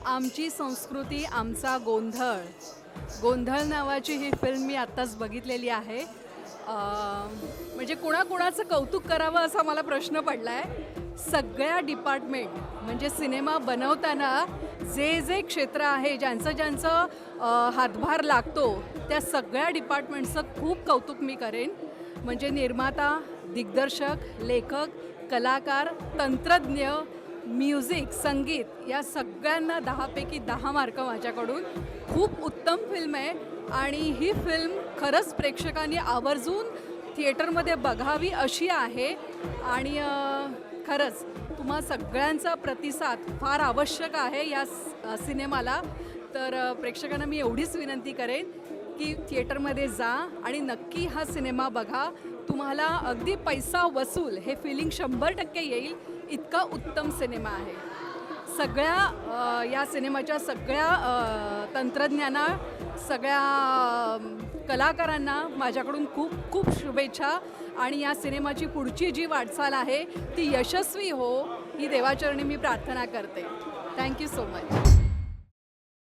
आमची संस्कृती आमचा गोंधळ. गोंधळ नावाची ही फिल्म मी आत्ताच बघितलेली आहे. म्हणजे कुणाकुणाचं कौतुक करावं असा मला प्रश्न पडला आहे. सगळ्या डिपार्टमेंट म्हणजे सिनेमा बनवताना जे जे क्षेत्र आहे ज्यांचं ज्यांचं हातभार लागतो त्या सगळ्या डिपार्टमेंटचं खूप कौतुक मी करेन. म्हणजे निर्माता, दिग्दर्शक, लेखक, कलाकार, तंत्रज्ञ, म्युझिक, संगीत या सगळ्यांना 10पैकी 10 मार्क माझ्याकडून. खूप उत्तम फिल्म आहे आणि ही फिल्म खरंच प्रेक्षकांनी आवर्जून थिएटरमध्ये बघावी अशी आहे. आणि खरंच तुम्हा सगळ्यांचा प्रतिसाद फार आवश्यक आहे या सिनेमाला. तर प्रेक्षकांना मी एवढीच विनंती करेन की थिएटरमध्ये जा आणि नक्की हा सिनेमा बघा. तुम्हाला अगदी पैसा वसूल हे फिलिंग 100% येईल. इतका उत्तम सिनेमा आहे. सगळ्या या सिनेमाच्या सगळ्या तंत्रज्ञांना, सगळ्या कलाकारांना माझ्याकडून खूप खूप शुभेच्छा. आणि या सिनेमाची पुढची जी वाटचाल आहे ती यशस्वी हो ही देवाचरणी मी प्रार्थना करते. Thank you so much.